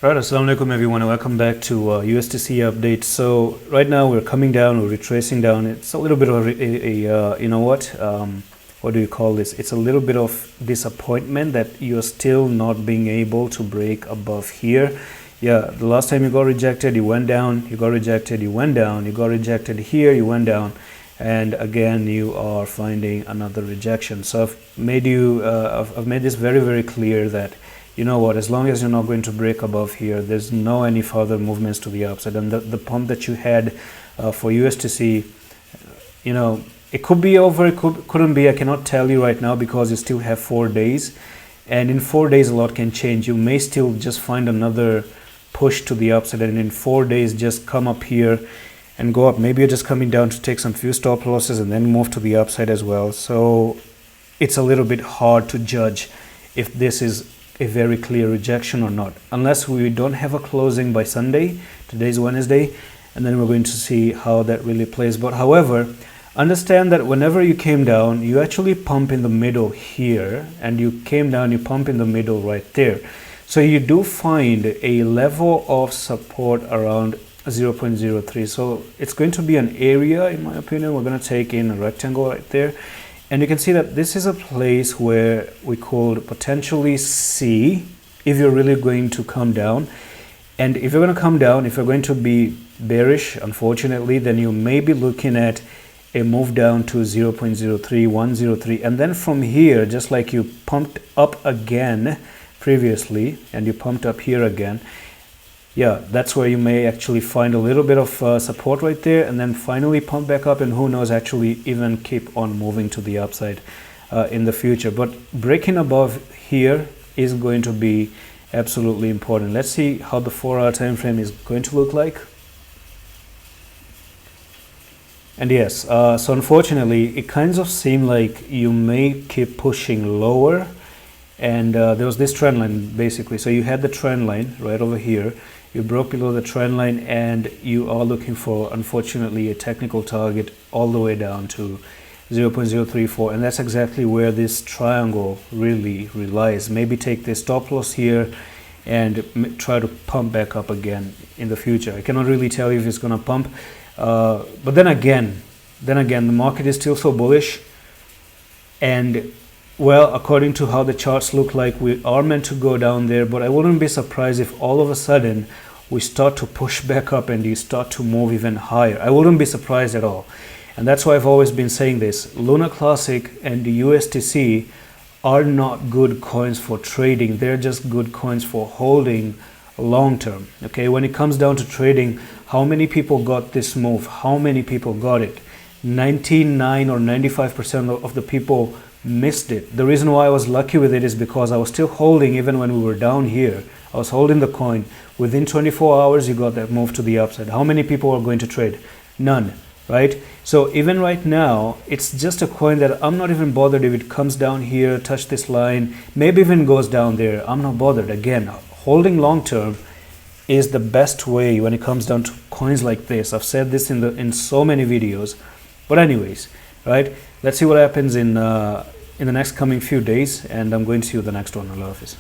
Right, assalamu alaikum everyone, and welcome back to USDC update. So right now we're coming down, we're retracing down. It's a little bit of what do you call this? It's a little bit of disappointment that you're still not being able to break above here. Yeah, the last time you got rejected, you went down, you got rejected, you went down, you got rejected here, you went down, and again you are finding another rejection. So I've made this very, very clear that you know what, as long as you're not going to break above here, there's no any further movements to the upside. And the pump that you had for USDC, you know, it could be over, it couldn't be. I cannot tell you right now because you still have 4 days, and in 4 days a lot can change. You may still just find another push to the upside, and in 4 days just come up here and go up. Maybe you're just coming down to take some few stop losses and then move to the upside as well. So it's a little bit hard to judge if this is a very clear rejection or not, unless we don't have a closing by Sunday. Today's Wednesday, and then we're going to see how that really plays. But however, understand that whenever you came down, you actually pump in the middle here, and you came down, you pump in the middle right there. So you do find a level of support around 0.03. So it's going to be an area, in my opinion. We're going to take in a rectangle right there. And you can see that this is a place where we could potentially see if you're really going to come down. And if you're going to come down, if you're going to be bearish, unfortunately, then you may be looking at a move down to 0.03, 103. And then from here, just like you pumped up again previously, and you pumped up here again, yeah, that's where you may actually find a little bit of support right there, and then finally pump back up, and who knows, actually even keep on moving to the upside in the future. But breaking above here is going to be absolutely important. Let's see how the 4-hour time frame is going to look like. And yes, so unfortunately it kind of seemed like you may keep pushing lower, and there was this trend line basically. So you had the trend line right over here, you broke below the trend line, and you are looking for, unfortunately, a technical target all the way down to 0.034, and that's exactly where this triangle really relies. Maybe take this stop loss here and try to pump back up again in the future. I cannot really tell you if it's going to pump, but then again the market is still so bullish, and well, according to how the charts look like, we are meant to go down there, but I wouldn't be surprised if all of a sudden we start to push back up and you start to move even higher. I wouldn't be surprised at all. And that's why I've always been saying this. Luna Classic and the USDC are not good coins for trading. They're just good coins for holding long term. Okay, when it comes down to trading, how many people got this move? How many people got it? 99 or 95% of the people missed it. The reason why I was lucky with it is because I was still holding even when we were down here. I was holding the coin. Within 24 hours you got that move to the upside. How many people are going to trade? None, right? So even right now, it's just a coin that I'm not even bothered if it comes down here, touch this line, maybe even goes down there. I'm not bothered. Again, holding long term is the best way when it comes down to coins like this. I've said this in so many videos. But anyways, right, let's see what happens in the next coming few days, and I'm going to see you the next one. Allah Hafiz.